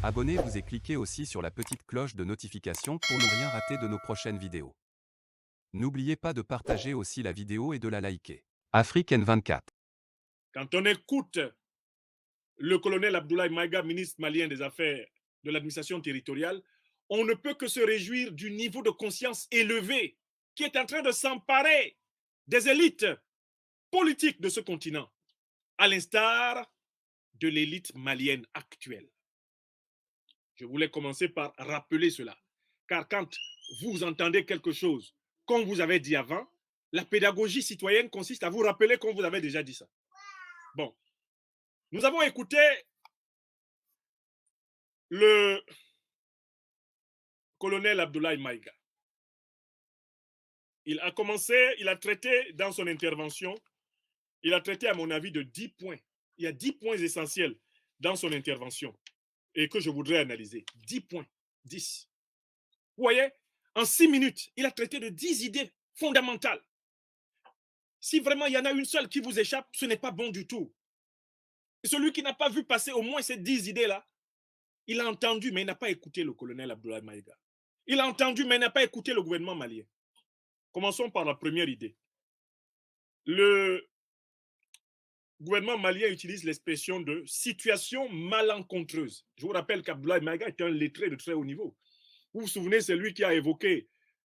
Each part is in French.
Abonnez-vous et cliquez aussi sur la petite cloche de notification pour ne rien rater de nos prochaines vidéos. N'oubliez pas de partager aussi la vidéo et de la liker. Afrique N24. Quand on écoute le colonel Abdoulaye Maïga, ministre malien des Affaires de l'administration territoriale, on ne peut que se réjouir du niveau de conscience élevé qui est en train de s'emparer des élites politiques de ce continent, à l'instar de l'élite malienne actuelle. Je voulais commencer par rappeler cela, car quand vous entendez quelque chose qu'on vous avait dit avant, la pédagogie citoyenne consiste à vous rappeler qu'on vous avait déjà dit ça. Bon, nous avons écouté le colonel Abdoulaye Maïga. Il a traité dans son intervention, il a traité à mon avis de 10 points. Il y a 10 points essentiels dans son intervention et que je voudrais analyser. 10 points, 10. Vous voyez, en 6 minutes, il a traité de 10 idées fondamentales. Si vraiment il y en a une seule qui vous échappe, ce n'est pas bon du tout. Et celui qui n'a pas vu passer au moins ces 10 idées-là, il a entendu, mais il n'a pas écouté le colonel Abdoulaye Maïga. Il a entendu, mais il n'a pas écouté le gouvernement malien. Commençons par la première idée. Le gouvernement malien utilise l'expression de situation malencontreuse. Je vous rappelle qu'Abdoulaye Maïga est un lettré de très haut niveau. Vous vous souvenez, c'est lui qui a évoqué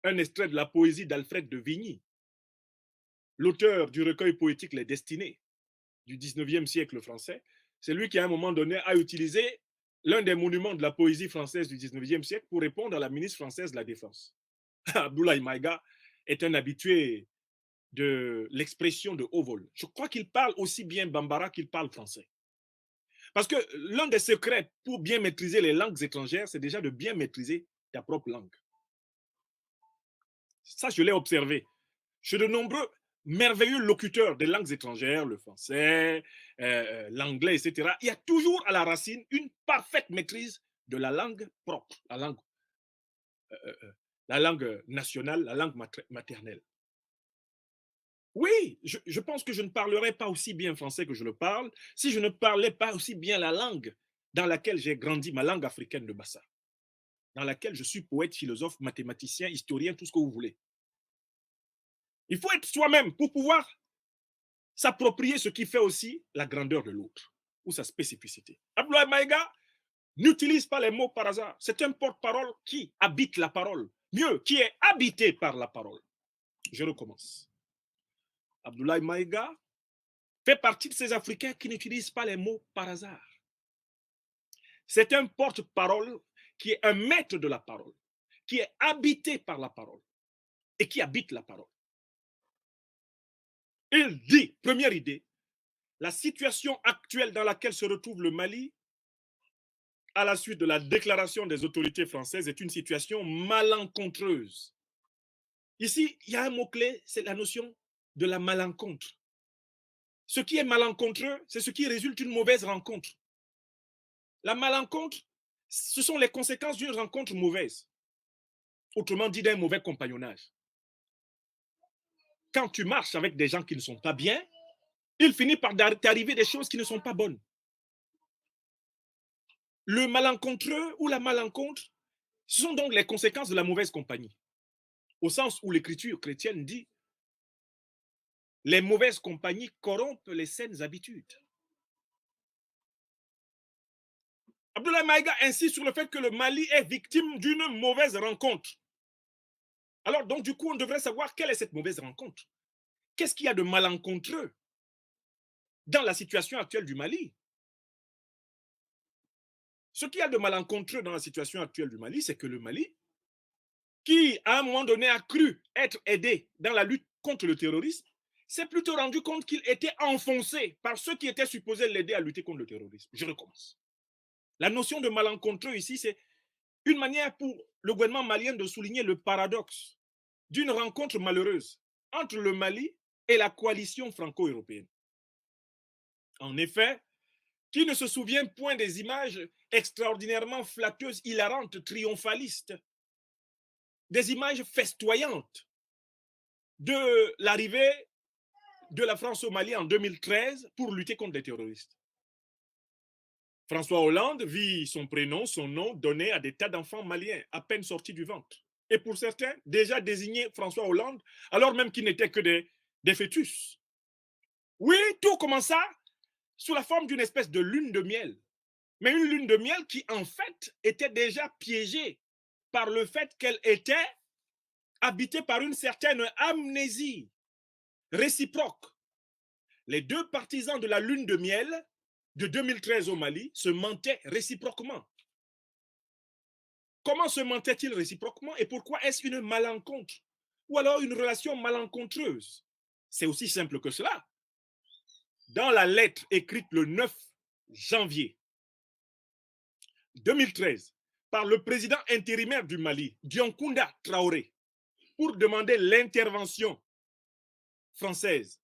un extrait de la poésie d'Alfred de Vigny, l'auteur du recueil poétique Les Destinées du 19e siècle français. C'est lui qui, à un moment donné, a utilisé l'un des monuments de la poésie française du 19e siècle pour répondre à la ministre française de la Défense. Abdoulaye Maïga est un habitué de l'expression de haut vol. Je crois qu'il parle aussi bien bambara qu'il parle français. Parce que l'un des secrets pour bien maîtriser les langues étrangères, c'est déjà de bien maîtriser ta propre langue. Ça, je l'ai observé. Chez de nombreux merveilleux locuteurs des langues étrangères, le français, l'anglais, etc., il y a toujours à la racine une parfaite maîtrise de la langue propre, la langue nationale, la langue maternelle. Oui, je pense que je ne parlerais pas aussi bien français que je le parle si je ne parlais pas aussi bien la langue dans laquelle j'ai grandi, ma langue africaine de Bassa, dans laquelle je suis poète, philosophe, mathématicien, historien, tout ce que vous voulez. Il faut être soi-même pour pouvoir s'approprier ce qui fait aussi la grandeur de l'autre ou sa spécificité. Abdoulaye Maïga n'utilise pas les mots par hasard. C'est un porte-parole qui habite la parole. Mieux, qui est habité par la parole. Je recommence. Abdoulaye Maïga fait partie de ces Africains qui n'utilisent pas les mots par hasard. C'est un porte-parole qui est un maître de la parole, qui est habité par la parole et qui habite la parole. Il dit, première idée, la situation actuelle dans laquelle se retrouve le Mali à la suite de la déclaration des autorités françaises est une situation malencontreuse. Ici, il y a un mot-clé, c'est la notion de la malencontre. Ce qui est malencontreux, c'est ce qui résulte d'une mauvaise rencontre. La malencontre, ce sont les conséquences d'une rencontre mauvaise. Autrement dit, d'un mauvais compagnonnage. Quand tu marches avec des gens qui ne sont pas bien, il finit par t'arriver des choses qui ne sont pas bonnes. Le malencontreux ou la malencontre, ce sont donc les conséquences de la mauvaise compagnie. Au sens où l'écriture chrétienne dit les mauvaises compagnies corrompent les saines habitudes. Abdoulaye Maïga insiste sur le fait que le Mali est victime d'une mauvaise rencontre. Alors, donc, du coup, on devrait savoir quelle est cette mauvaise rencontre. Qu'est-ce qu'il y a de malencontreux dans la situation actuelle du Mali? Ce qu'il y a de malencontreux dans la situation actuelle du Mali, c'est que le Mali, qui à un moment donné a cru être aidé dans la lutte contre le terrorisme, s'est plutôt rendu compte qu'il était enfoncé par ceux qui étaient supposés l'aider à lutter contre le terrorisme. Je recommence. La notion de malencontreux ici, c'est une manière pour le gouvernement malien de souligner le paradoxe d'une rencontre malheureuse entre le Mali et la coalition franco-européenne. En effet, qui ne se souvient point des images extraordinairement flatteuses, hilarantes, triomphalistes, des images festoyantes de l'arrivée de la France au Mali en 2013 pour lutter contre les terroristes. François Hollande vit son prénom, son nom donné à des tas d'enfants maliens à peine sortis du ventre. Et pour certains, déjà désignés François Hollande, alors même qu'ils n'étaient que des fœtus. Oui, tout commença sous la forme d'une espèce de lune de miel. Mais une lune de miel qui, en fait, était déjà piégée par le fait qu'elle était habitée par une certaine amnésie réciproque. Les deux partisans de la lune de miel de 2013 au Mali se mentaient réciproquement. Comment se mentaient-ils réciproquement et pourquoi est-ce une malencontre ou alors une relation malencontreuse? C'est aussi simple que cela. Dans la lettre écrite le 9 janvier 2013 par le président intérimaire du Mali, Dioncounda Traoré, pour demander l'intervention française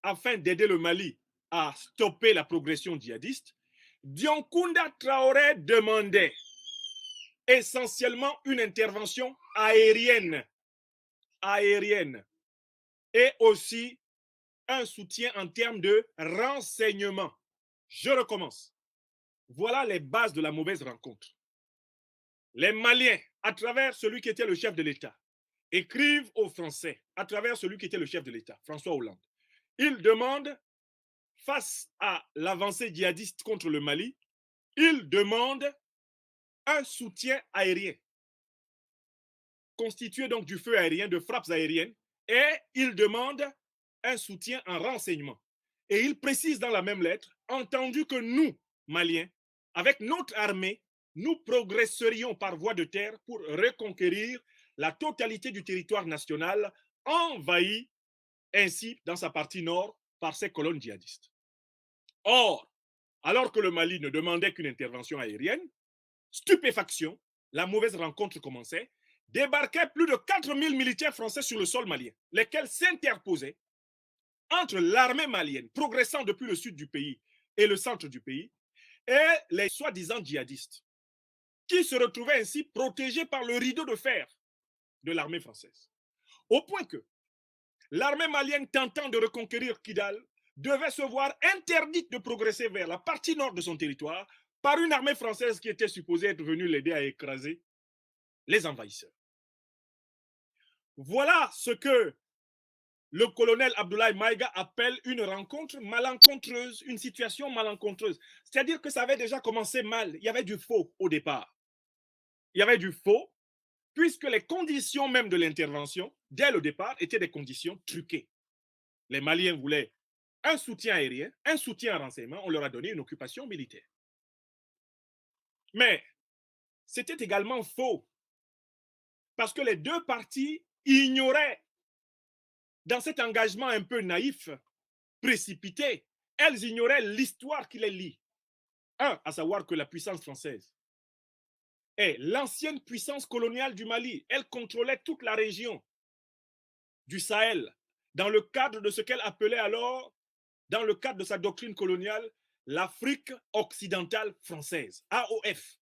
afin d'aider le Mali à stopper la progression djihadiste, Dioncounda Traoré demandait essentiellement une intervention aérienne et aussi un soutien en termes de renseignement. Je recommence. Voilà les bases de la mauvaise rencontre. Les Maliens, à travers celui qui était le chef de l'État, écrivent aux Français, à travers celui qui était le chef de l'État, François Hollande. Ils demandent, face à l'avancée djihadiste contre le Mali, ils demandent un soutien aérien, constitué donc du feu aérien, de frappes aériennes, et ils demandent un soutien en renseignement. Et ils précisent dans la même lettre, entendu que nous, Maliens, avec notre armée, nous progresserions par voie de terre pour reconquérir la totalité du territoire national envahi ainsi dans sa partie nord par ces colonnes djihadistes. Or, alors que le Mali ne demandait qu'une intervention aérienne, stupéfaction, la mauvaise rencontre commençait, débarquaient plus de 4000 militaires français sur le sol malien, lesquels s'interposaient entre l'armée malienne progressant depuis le sud du pays et le centre du pays et les soi-disant djihadistes, qui se retrouvaient ainsi protégés par le rideau de fer de l'armée française. Au point que l'armée malienne tentant de reconquérir Kidal devait se voir interdite de progresser vers la partie nord de son territoire par une armée française qui était supposée être venue l'aider à écraser les envahisseurs. Voilà ce que le colonel Abdoulaye Maïga appelle une rencontre malencontreuse, une situation malencontreuse. C'est-à-dire que ça avait déjà commencé mal. Il y avait du faux au départ. Il y avait du faux, puisque les conditions même de l'intervention, dès le départ, étaient des conditions truquées. Les Maliens voulaient un soutien aérien, un soutien en renseignement, on leur a donné une occupation militaire. Mais c'était également faux, parce que les deux parties ignoraient, dans cet engagement un peu naïf, précipité, elles ignoraient l'histoire qui les lie. Un, à savoir que la puissance française est l'ancienne puissance coloniale du Mali. Elle contrôlait toute la région du Sahel, dans le cadre de ce qu'elle appelait alors, dans le cadre de sa doctrine coloniale, l'Afrique occidentale française, AOF.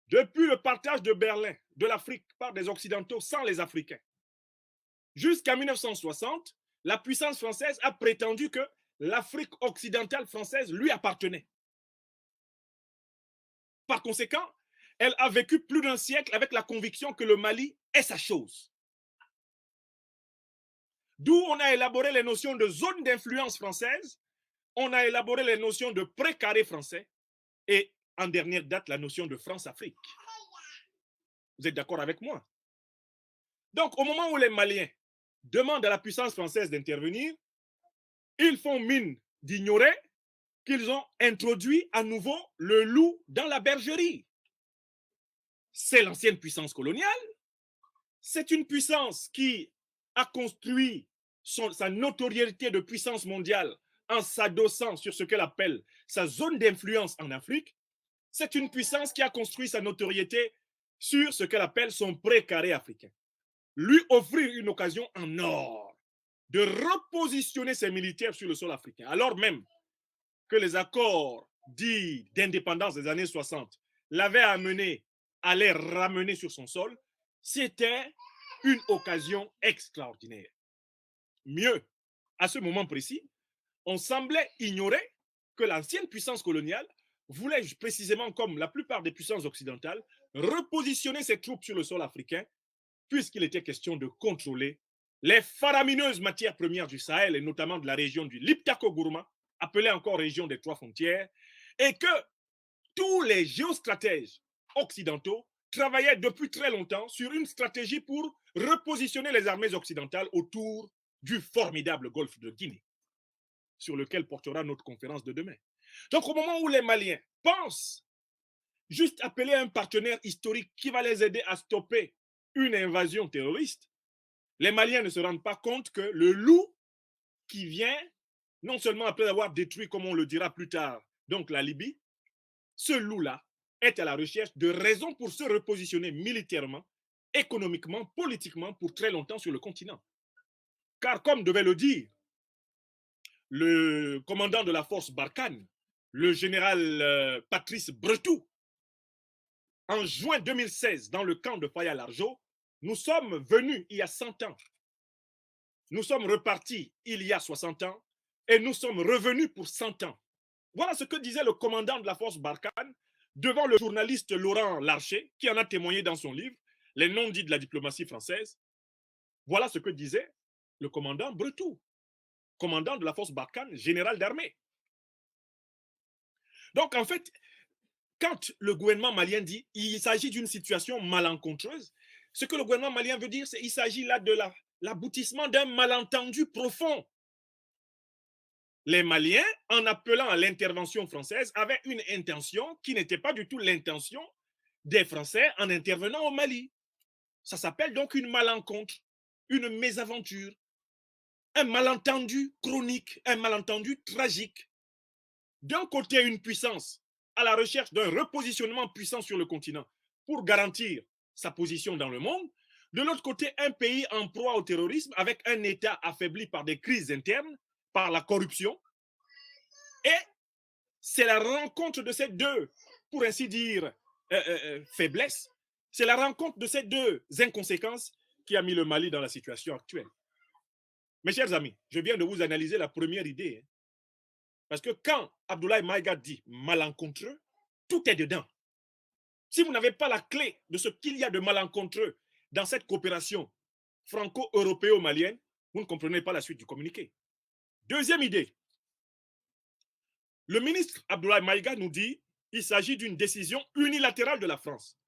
Depuis le partage de Berlin, de l'Afrique par des Occidentaux sans les Africains, jusqu'à 1960, la puissance française a prétendu que l'Afrique occidentale française lui appartenait. Par conséquent, elle a vécu plus d'un siècle avec la conviction que le Mali est sa chose. D'où on a élaboré les notions de zone d'influence française, on a élaboré les notions de précaré français et, en dernière date, la notion de France-Afrique. Vous êtes d'accord avec moi? Donc, au moment où les Maliens demandent à la puissance française d'intervenir, ils font mine d'ignorer qu'ils ont introduit à nouveau le loup dans la bergerie. C'est l'ancienne puissance coloniale. C'est une puissance qui a construit sa notoriété de puissance mondiale en s'adossant sur ce qu'elle appelle sa zone d'influence en Afrique. C'est une puissance qui a construit sa notoriété sur ce qu'elle appelle son précaré africain. Lui offrir une occasion en or de repositionner ses militaires sur le sol africain, alors même que les accords dits d'indépendance des années 60 l'avaient amené à les ramener sur son sol, c'était une occasion extraordinaire. Mieux, à ce moment précis, on semblait ignorer que l'ancienne puissance coloniale voulait précisément, comme la plupart des puissances occidentales, repositionner ses troupes sur le sol africain, puisqu'il était question de contrôler les faramineuses matières premières du Sahel, et notamment de la région du Liptako-Gourma, appelée encore région des trois frontières, et que tous les géostratèges occidentaux travaillaient depuis très longtemps sur une stratégie pour repositionner les armées occidentales autour du formidable golfe de Guinée, sur lequel portera notre conférence de demain. Donc, au moment où les Maliens pensent juste appeler un partenaire historique qui va les aider à stopper une invasion terroriste, les Maliens ne se rendent pas compte que le loup qui vient, non seulement après avoir détruit, comme on le dira plus tard, donc la Libye, ce loup-là est à la recherche de raisons pour se repositionner militairement, économiquement, politiquement pour très longtemps sur le continent. Car comme devait le dire le commandant de la force Barkhane, le général Patrice Bretou, en juin 2016, dans le camp de Faya-Largeau, nous sommes venus il y a 100 ans. Nous sommes repartis il y a 60 ans et nous sommes revenus pour 100 ans. Voilà ce que disait le commandant de la force Barkhane devant le journaliste Laurent Larcher, qui en a témoigné dans son livre « Les non-dits de la diplomatie française ». Voilà ce que disait le commandant Bretou, commandant de la force Barkhane, général d'armée. Donc, en fait, quand le gouvernement malien dit qu'il s'agit d'une situation malencontreuse, ce que le gouvernement malien veut dire, c'est qu'il s'agit là de l'aboutissement d'un malentendu profond. Les Maliens, en appelant à l'intervention française, avaient une intention qui n'était pas du tout l'intention des Français en intervenant au Mali. Ça s'appelle donc une malencontre, une mésaventure, un malentendu chronique, un malentendu tragique. D'un côté, une puissance à la recherche d'un repositionnement puissant sur le continent pour garantir sa position dans le monde. De l'autre côté, un pays en proie au terrorisme avec un État affaibli par des crises internes, par la corruption. Et c'est la rencontre de ces deux, pour ainsi dire, faiblesses, c'est la rencontre de ces deux inconséquences qui a mis le Mali dans la situation actuelle. Mes chers amis, je viens de vous analyser la première idée. Parce que quand Abdoulaye Maïga dit malencontreux, tout est dedans. Si vous n'avez pas la clé de ce qu'il y a de malencontreux dans cette coopération franco-européo-malienne, vous ne comprenez pas la suite du communiqué. Deuxième idée. Le ministre Abdoulaye Maïga nous dit qu'il s'agit d'une décision unilatérale de la France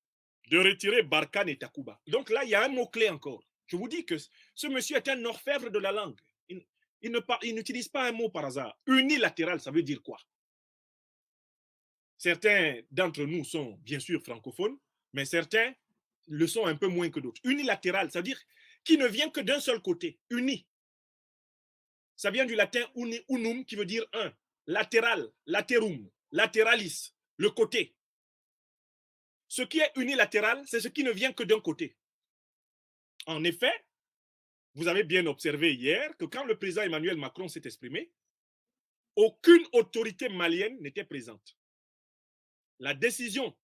de retirer Barkhane et Takuba. Donc là, il y a un mot-clé encore. Je vous dis que ce monsieur est un orfèvre de la langue. Il n'utilise pas un mot par hasard. Unilatéral, ça veut dire quoi? Certains d'entre nous sont bien sûr francophones, mais certains le sont un peu moins que d'autres. Unilatéral, ça veut dire qui ne vient que d'un seul côté, uni. Ça vient du latin unum, qui veut dire un. Latéral, laterum, lateralis, le côté. Ce qui est unilatéral, c'est ce qui ne vient que d'un côté. En effet, vous avez bien observé hier que quand le président Emmanuel Macron s'est exprimé, aucune autorité malienne n'était présente. La décision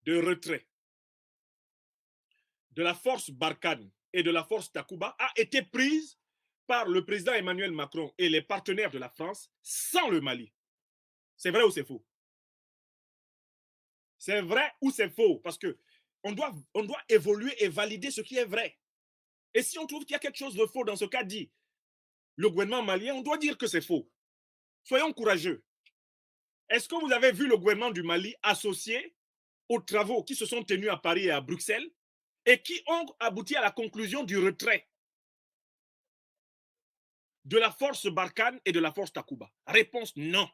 de retrait de la force Barkhane et de la force Takuba a été prise par le président Emmanuel Macron et les partenaires de la France sans le Mali. C'est vrai ou c'est faux? C'est vrai ou c'est faux? Parce qu'on doit évoluer et valider ce qui est vrai. Et si on trouve qu'il y a quelque chose de faux dans ce qu'a dit le gouvernement malien, on doit dire que c'est faux. Soyons courageux. Est-ce que vous avez vu le gouvernement du Mali associé aux travaux qui se sont tenus à Paris et à Bruxelles et qui ont abouti à la conclusion du retrait de la force Barkhane et de la force Takuba? Réponse non.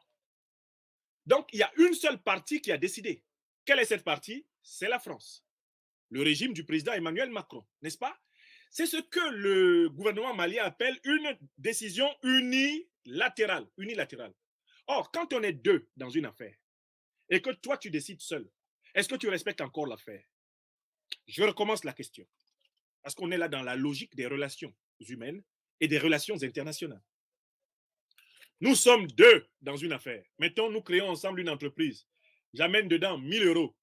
Donc, il y a une seule partie qui a décidé. Quelle est cette partie? C'est la France. Le régime du président Emmanuel Macron, n'est-ce pas? C'est ce que le gouvernement malien appelle une décision unilatérale. Or, quand on est deux dans une affaire et que toi, tu décides seul, est-ce que tu respectes encore l'affaire? Je recommence la question. Parce qu'on est là dans la logique des relations humaines et des relations internationales. Nous sommes deux dans une affaire. Mettons, nous créons ensemble une entreprise. J'amène dedans 1 000 euros.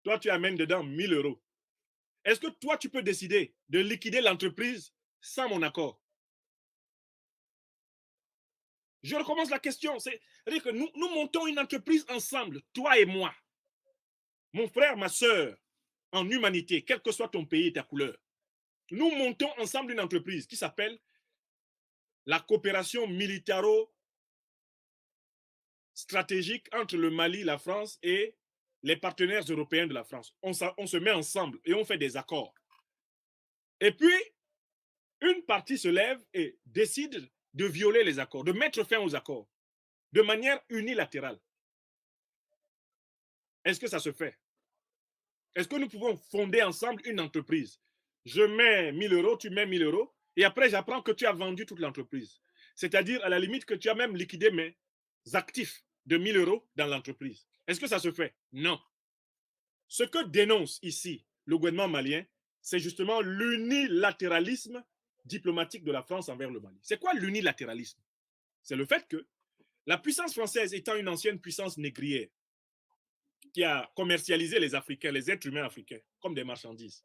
Toi, tu amènes dedans 1 000 euros. Est-ce que toi, tu peux décider de liquider l'entreprise sans mon accord? Je recommence la question. C'est-à-dire que nous montons une entreprise ensemble, toi et moi. Mon frère, ma soeur, en humanité, quel que soit ton pays et ta couleur. Nous montons ensemble une entreprise qui s'appelle la coopération militaro-stratégique entre le Mali, la France et les partenaires européens de la France. On se met ensemble et on fait des accords. Et puis, une partie se lève et décide de violer les accords, de mettre fin aux accords, de manière unilatérale. Est-ce que ça se fait? Est-ce que nous pouvons fonder ensemble une entreprise? Je mets 1000 euros, tu mets 1000 euros, et après j'apprends que tu as vendu toute l'entreprise. C'est-à-dire, à la limite, que tu as même liquidé mes actifs de 1000 euros dans l'entreprise. Est-ce que ça se fait? Non. Ce que dénonce ici le gouvernement malien, c'est justement l'unilatéralisme diplomatique de la France envers le Mali. C'est quoi l'unilatéralisme? C'est le fait que la puissance française étant une ancienne puissance négrière qui a commercialisé les Africains, les êtres humains africains, comme des marchandises,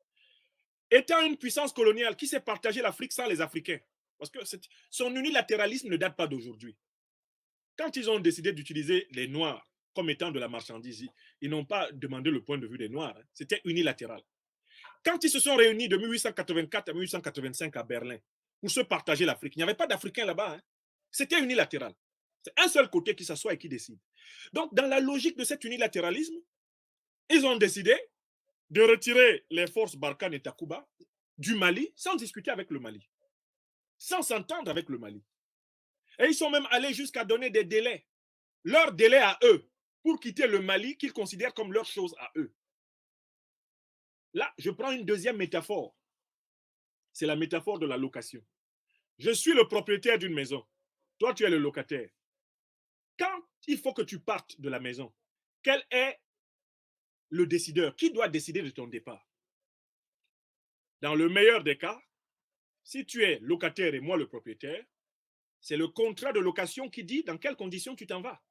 étant une puissance coloniale qui s'est partagée l'Afrique sans les Africains, parce que son unilatéralisme ne date pas d'aujourd'hui. Quand ils ont décidé d'utiliser les Noirs comme étant de la marchandise, ils n'ont pas demandé le point de vue des Noirs, hein. C'était unilatéral. Quand ils se sont réunis de 1884 à 1885 à Berlin pour se partager l'Afrique, il n'y avait pas d'Africains là-bas, hein. C'était unilatéral. C'est un seul côté qui s'assoit et qui décide. Donc, dans la logique de cet unilatéralisme, ils ont décidé de retirer les forces Barkhane et Takuba du Mali sans discuter avec le Mali, sans s'entendre avec le Mali. Et ils sont même allés jusqu'à donner des délais, leur délai à eux, pour quitter le Mali qu'ils considèrent comme leur chose à eux. Là, je prends une deuxième métaphore. C'est la métaphore de la location. Je suis le propriétaire d'une maison. Toi, tu es le locataire. Quand il faut que tu partes de la maison, quel est le décideur? Qui doit décider de ton départ? Dans le meilleur des cas, si tu es locataire et moi le propriétaire, c'est le contrat de location qui dit dans quelles conditions tu t'en vas.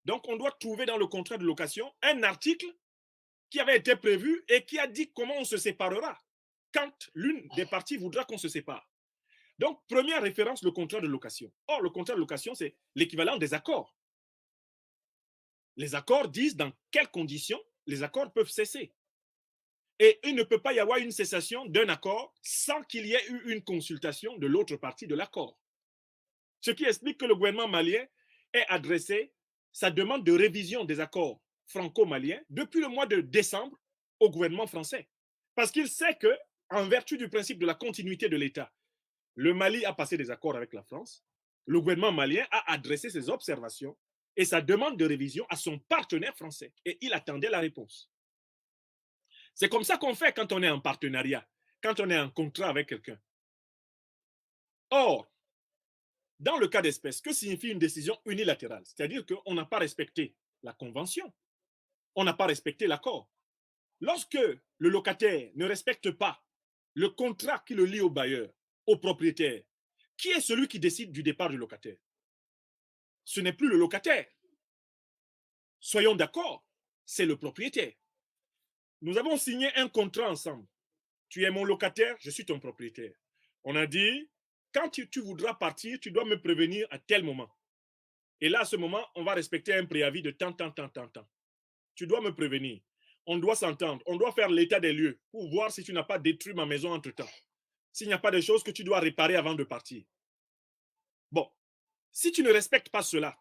Donc, on doit trouver dans le contrat de location un article qui avait été prévu et qui a dit comment on se séparera quand l'une des parties voudra qu'on se sépare. Donc, première référence, le contrat de location. Or, le contrat de location, c'est l'équivalent des accords. Les accords disent dans quelles conditions les accords peuvent cesser. Et il ne peut pas y avoir une cessation d'un accord sans qu'il y ait eu une consultation de l'autre partie de l'accord. Ce qui explique que le gouvernement malien ait adressé sa demande de révision des accords franco-maliens depuis le mois de décembre au gouvernement français. Parce qu'il sait que, en vertu du principe de la continuité de l'État, le Mali a passé des accords avec la France, le gouvernement malien a adressé ses observations et sa demande de révision à son partenaire français. Et il attendait la réponse. C'est comme ça qu'on fait quand on est en partenariat, quand on est en contrat avec quelqu'un. Or, dans le cas d'espèce, que signifie une décision unilatérale? C'est-à-dire qu'on n'a pas respecté la convention, on n'a pas respecté l'accord. Lorsque le locataire ne respecte pas le contrat qui le lie au bailleur, au propriétaire, qui est celui qui décide du départ du locataire? Ce n'est plus le locataire. Soyons d'accord, c'est le propriétaire. Nous avons signé un contrat ensemble. Tu es mon locataire, je suis ton propriétaire. On a dit, quand tu voudras partir, tu dois me prévenir à tel moment. Et là, à ce moment, on va respecter un préavis de tant. Tu dois me prévenir. On doit s'entendre. On doit faire l'état des lieux pour voir si tu n'as pas détruit ma maison entre-temps. S'il n'y a pas de choses que tu dois réparer avant de partir. Bon, si tu ne respectes pas cela,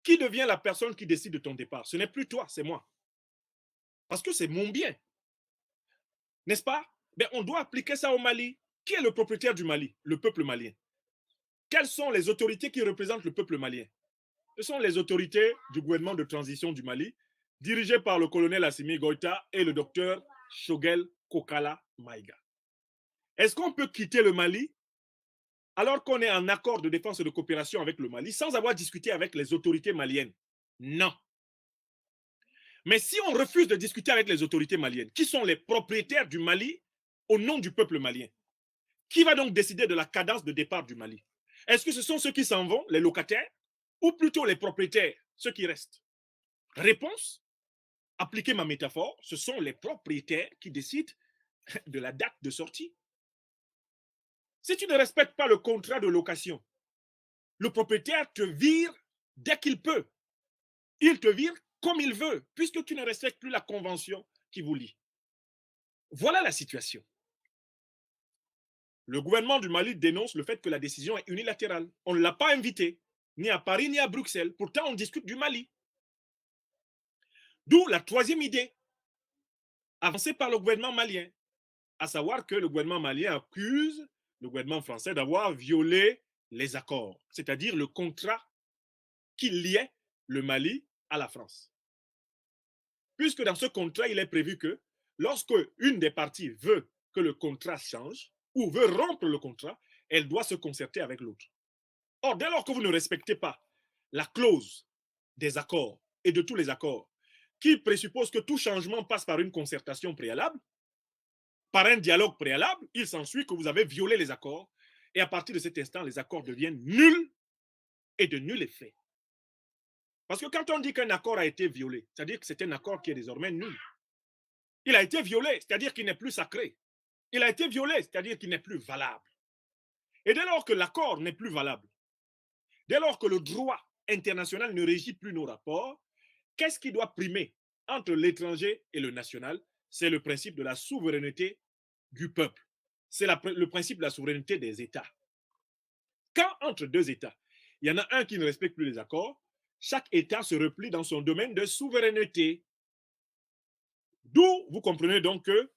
qui devient la personne qui décide de ton départ? Ce n'est plus toi, c'est moi. Parce que c'est mon bien. N'est-ce pas? Ben, on doit appliquer ça au Mali. Qui est le propriétaire du Mali? Le peuple malien. Quelles sont les autorités qui représentent le peuple malien? Ce sont les autorités du gouvernement de transition du Mali, dirigées par le colonel Assimi Goïta et le docteur Shogel Kokala Maïga. Est-ce qu'on peut quitter le Mali alors qu'on est en accord de défense et de coopération avec le Mali sans avoir discuté avec les autorités maliennes? Non. Mais si on refuse de discuter avec les autorités maliennes, qui sont les propriétaires du Mali au nom du peuple malien, qui va donc décider de la cadence de départ du Mali? Est-ce que ce sont ceux qui s'en vont, les locataires, ou plutôt les propriétaires, ceux qui restent? Réponse, appliquez ma métaphore, ce sont les propriétaires qui décident de la date de sortie. Si tu ne respectes pas le contrat de location, le propriétaire te vire dès qu'il peut. Il te vire comme il veut, puisque tu ne respectes plus la convention qui vous lie. Voilà la situation. Le gouvernement du Mali dénonce le fait que la décision est unilatérale. On ne l'a pas invité, ni à Paris, ni à Bruxelles. Pourtant, on discute du Mali. D'où la troisième idée, avancée par le gouvernement malien, à savoir que le gouvernement malien accuse le gouvernement français d'avoir violé les accords, c'est-à-dire le contrat qui liait le Mali à la France. Puisque dans ce contrat, il est prévu que lorsque une des parties veut que le contrat change ou veut rompre le contrat, elle doit se concerter avec l'autre. Or, dès lors que vous ne respectez pas la clause des accords et de tous les accords, qui présuppose que tout changement passe par une concertation préalable, par un dialogue préalable, il s'ensuit que vous avez violé les accords et à partir de cet instant, les accords deviennent nuls et de nul effet. Parce que quand on dit qu'un accord a été violé, c'est-à-dire que c'est un accord qui est désormais nul. Il a été violé, c'est-à-dire qu'il n'est plus sacré. Il a été violé, c'est-à-dire qu'il n'est plus valable. Et dès lors que l'accord n'est plus valable, dès lors que le droit international ne régit plus nos rapports, qu'est-ce qui doit primer entre l'étranger et le national? C'est le principe de la souveraineté du peuple. C'est le principe de la souveraineté des États. Quand entre deux États, il y en a un qui ne respecte plus les accords, chaque État se replie dans son domaine de souveraineté. D'où vous comprenez donc que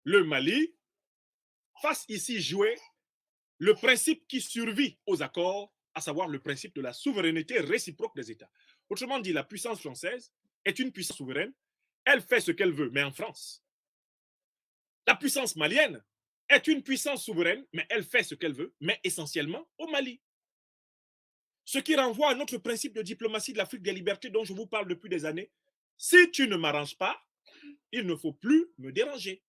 le Mali fasse ici jouer le principe qui survit aux accords, à savoir le principe de la souveraineté réciproque des États. Autrement dit, la puissance française est une puissance souveraine, elle fait ce qu'elle veut, mais en France. La puissance malienne est une puissance souveraine, mais elle fait ce qu'elle veut, mais essentiellement au Mali. Ce qui renvoie à notre principe de diplomatie de l'Afrique des libertés dont je vous parle depuis des années. Si tu ne m'arranges pas, il ne faut plus me déranger.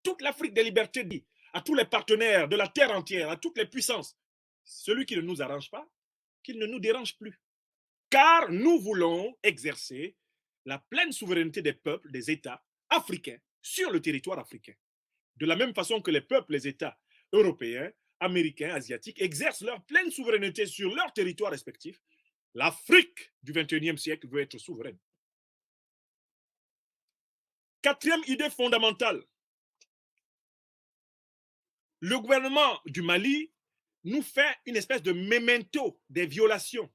Toute l'Afrique des libertés dit à tous les partenaires de la terre entière, à toutes les puissances, celui qui ne nous arrange pas, qu'il ne nous dérange plus. Car nous voulons exercer la pleine souveraineté des peuples, des États africains sur le territoire africain. De la même façon que les peuples, les États européens, américains, asiatiques exercent leur pleine souveraineté sur leur territoire respectif, l'Afrique du XXIe siècle veut être souveraine. Quatrième idée fondamentale, le gouvernement du Mali nous fait une espèce de memento des violations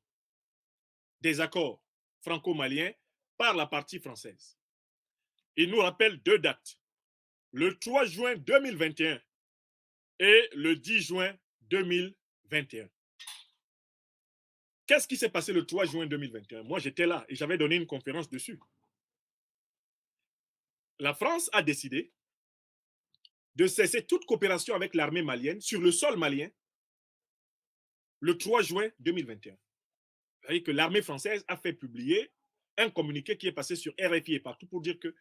des accords franco-maliens par la partie française. Il nous rappelle deux dates, le 3 juin 2021 et le 10 juin 2021. Qu'est-ce qui s'est passé le 3 juin 2021? Moi, j'étais là et j'avais donné une conférence dessus. La France a décidé de cesser toute coopération avec l'armée malienne sur le sol malien le 3 juin 2021. C'est-à-dire que l'armée française a fait publier un communiqué qui est passé sur RFI et partout pour dire que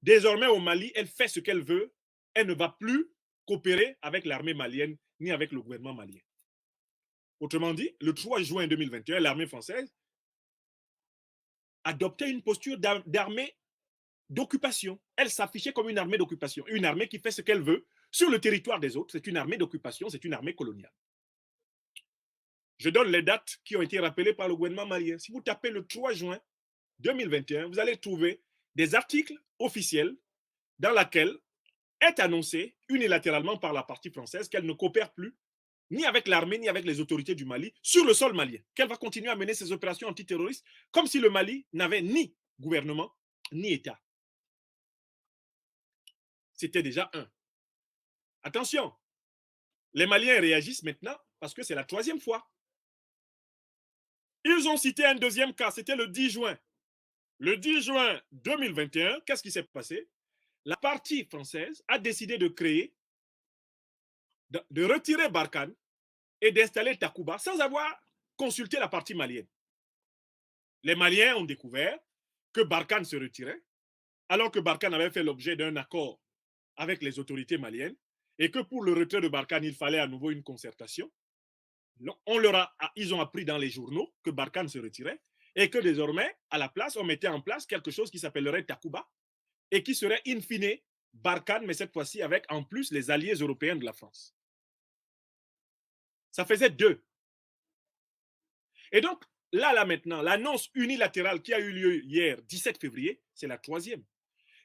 désormais au Mali, elle fait ce qu'elle veut, elle ne va plus coopérer avec l'armée malienne ni avec le gouvernement malien. Autrement dit, le 3 juin 2021, l'armée française adoptait une posture d'armée d'occupation. Elle s'affichait comme une armée d'occupation, une armée qui fait ce qu'elle veut sur le territoire des autres. C'est une armée d'occupation, c'est une armée coloniale. Je donne les dates qui ont été rappelées par le gouvernement malien. Si vous tapez le 3 juin 2021, vous allez trouver des articles officiels dans lesquels est annoncé unilatéralement par la partie française qu'elle ne coopère plus ni avec l'armée ni avec les autorités du Mali sur le sol malien, qu'elle va continuer à mener ses opérations antiterroristes comme si le Mali n'avait ni gouvernement ni État. C'était déjà un. Attention, les Maliens réagissent maintenant parce que c'est la troisième fois. Ils ont cité un deuxième cas, c'était le 10 juin. Le 10 juin 2021, qu'est-ce qui s'est passé? La partie française a décidé de créer, de retirer Barkhane et d'installer Takuba sans avoir consulté la partie malienne. Les Maliens ont découvert que Barkhane se retirait, alors que Barkhane avait fait l'objet d'un accord avec les autorités maliennes et que pour le retrait de Barkhane, il fallait à nouveau une concertation. Ils ont appris dans les journaux que Barkhane se retirait et que désormais, à la place, on mettait en place quelque chose qui s'appellerait Takuba et qui serait in fine Barkhane, mais cette fois-ci avec en plus les alliés européens de la France. Ça faisait deux. Et donc, là maintenant, l'annonce unilatérale qui a eu lieu hier, 17 février, c'est la troisième.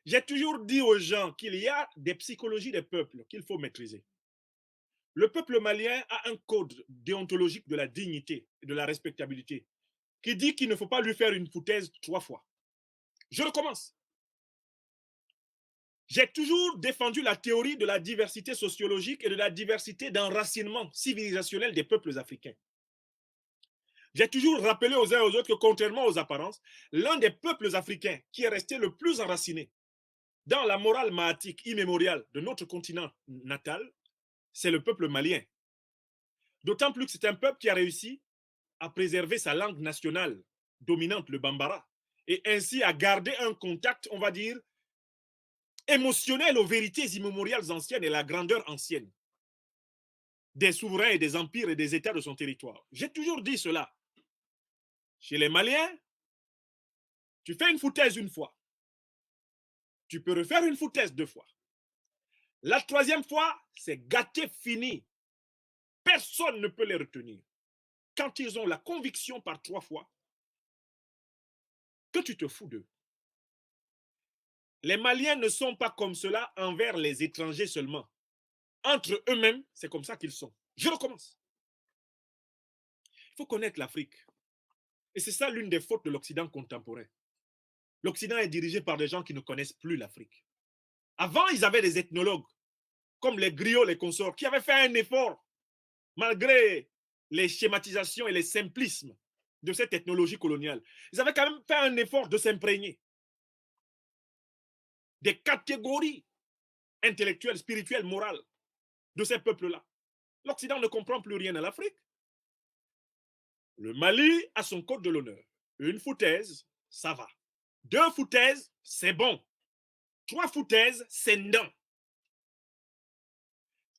J'ai toujours dit aux gens qu'il y a des psychologies des peuples qu'il faut maîtriser. Le peuple malien a un code déontologique de la dignité et de la respectabilité qui dit qu'il ne faut pas lui faire une foutaise 3 fois. Je recommence. J'ai toujours défendu la théorie de la diversité sociologique et de la diversité d'enracinement civilisationnel des peuples africains. J'ai toujours rappelé aux uns et aux autres que, contrairement aux apparences, l'un des peuples africains qui est resté le plus enraciné dans la morale mahatique immémoriale de notre continent natal, c'est le peuple malien. D'autant plus que c'est un peuple qui a réussi à préserver sa langue nationale dominante, le bambara, et ainsi à garder un contact, on va dire, émotionnel aux vérités immémoriales anciennes et la grandeur ancienne des souverains et des empires et des États de son territoire. J'ai toujours dit cela. Chez les Maliens, tu fais une foutaise une fois. Tu peux refaire une foutaise 2 fois. La troisième fois, c'est gâté fini. Personne ne peut les retenir. Quand ils ont la conviction par 3 fois que tu te fous d'eux. Les Maliens ne sont pas comme cela envers les étrangers seulement. Entre eux-mêmes, c'est comme ça qu'ils sont. Je recommence. Il faut connaître l'Afrique. Et c'est ça l'une des fautes de l'Occident contemporain. L'Occident est dirigé par des gens qui ne connaissent plus l'Afrique. Avant, ils avaient des ethnologues, comme les griots, les consorts, qui avaient fait un effort, malgré les schématisations et les simplismes de cette ethnologie coloniale. Ils avaient quand même fait un effort de s'imprégner des catégories intellectuelles, spirituelles, morales de ces peuples-là. L'Occident ne comprend plus rien à l'Afrique. Le Mali a son code de l'honneur. Une foutaise, ça va. 2 foutaises, c'est bon. 3 foutaises, c'est non.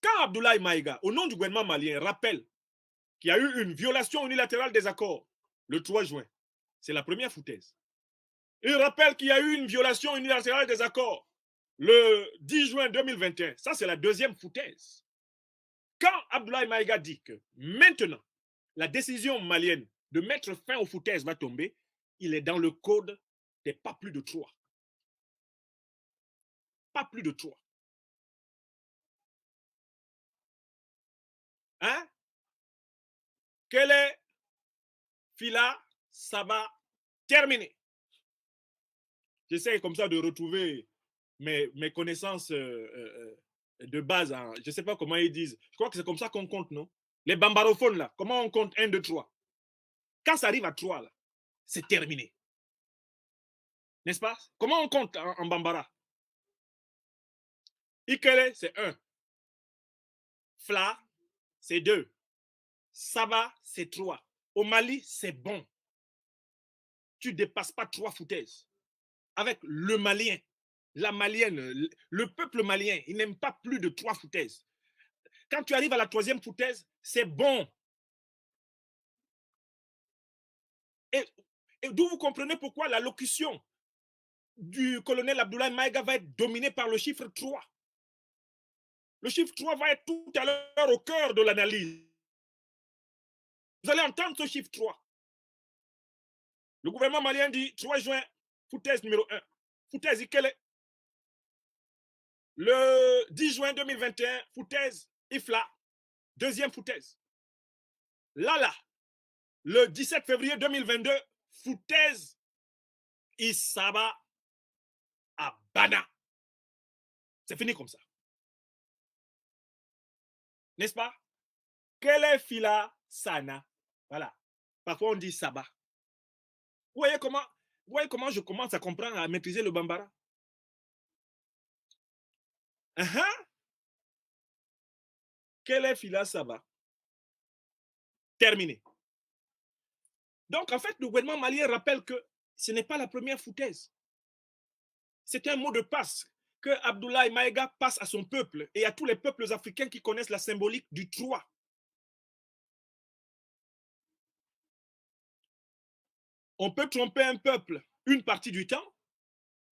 Quand Abdoulaye Maïga, au nom du gouvernement malien, rappelle qu'il y a eu une violation unilatérale des accords le 3 juin, c'est la première foutaise. Il rappelle qu'il y a eu une violation unilatérale des accords le 10 juin 2021, ça c'est la deuxième foutaise. Quand Abdoulaye Maïga dit que maintenant, la décision malienne de mettre fin aux foutaises va tomber, il est dans le code des pas plus de 3. Pas plus de 3. Hein? Quel est Fila, ça va terminer. J'essaie comme ça de retrouver mes connaissances de base. Hein. Je ne sais pas comment ils disent. Je crois que c'est comme ça qu'on compte, non? Les bambarophones, là, comment on compte 1, 2, 3? Quand ça arrive à 3, là, c'est terminé. N'est-ce pas? Comment on compte en bambara? Ikele, c'est 1. Fla, c'est 2. Saba, c'est 3. Au Mali, c'est bon. Tu ne dépasses pas 3 foutaises. Avec le Malien, la Malienne, le peuple malien, il n'aime pas plus de 3 foutaises. Quand tu arrives à la 3e foutaise, c'est bon. Et d'où vous comprenez pourquoi la locution du colonel Abdoulaye Maïga va être dominée par le chiffre 3. Le chiffre 3 va être tout à l'heure au cœur de l'analyse. Vous allez entendre ce chiffre 3. Le gouvernement malien dit 3 juin, foutaise numéro 1. Foutaise, quelle est? Le 10 juin 2021, foutaise, IFLA, 2e foutaise. Là, le 17 février 2022, foutaise, Isaba, Abana. C'est fini comme ça. N'est-ce pas? Quel est Fila Sana? Voilà. Parfois on dit Saba. Vous voyez comment je commence à comprendre, à maîtriser le bambara? Quel est Fila Saba? Terminé. Donc, en fait, le gouvernement malien rappelle que ce n'est pas la première foutaise. C'est un mot de passe que Abdoulaye Maïga passe à son peuple et à tous les peuples africains qui connaissent la symbolique du 3. On peut tromper un peuple une partie du temps,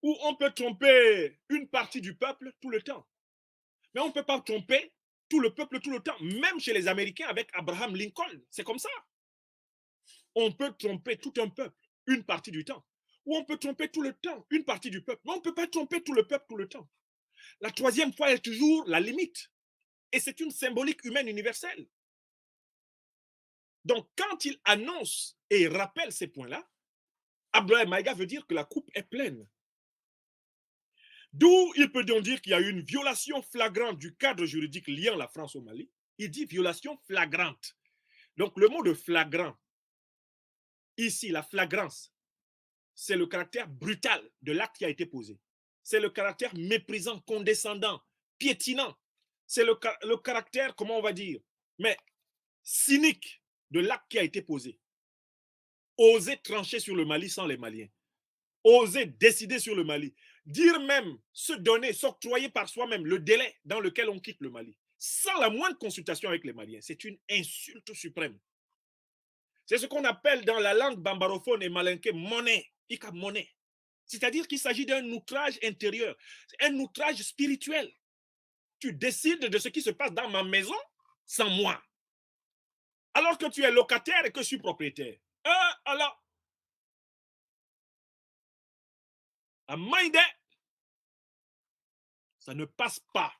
ou on peut tromper une partie du peuple tout le temps. Mais on ne peut pas tromper tout le peuple tout le temps, même chez les Américains avec Abraham Lincoln. C'est comme ça. on peut tromper tout un peuple une partie du temps, ou on peut tromper tout le temps une partie du peuple, mais on ne peut pas tromper tout le peuple tout le temps. La troisième fois est toujours la limite, et c'est une symbolique humaine universelle. Donc, quand il annonce et rappelle ces points-là, Abdoulaye Maïga veut dire que la coupe est pleine. D'où il peut donc dire qu'il y a eu une violation flagrante du cadre juridique liant la France au Mali. Il dit violation flagrante. Donc, le mot de flagrant, ici, la flagrance, c'est le caractère brutal de l'acte qui a été posé. C'est le caractère méprisant, condescendant, piétinant. C'est le caractère, comment on va dire, mais cynique de l'acte qui a été posé. Oser trancher sur le Mali sans les Maliens. Oser décider sur le Mali. Dire même, se donner, s'octroyer par soi-même le délai dans lequel on quitte le Mali. Sans la moindre consultation avec les Maliens. C'est une insulte suprême. C'est ce qu'on appelle dans la langue bambarophone et malinké monnaie. Monnaie. C'est-à-dire qu'il s'agit d'un outrage intérieur, un outrage spirituel. Tu décides de ce qui se passe dans ma maison sans moi. Alors que tu es locataire et que je suis propriétaire. Alors, à Maïdé, ça ne passe pas.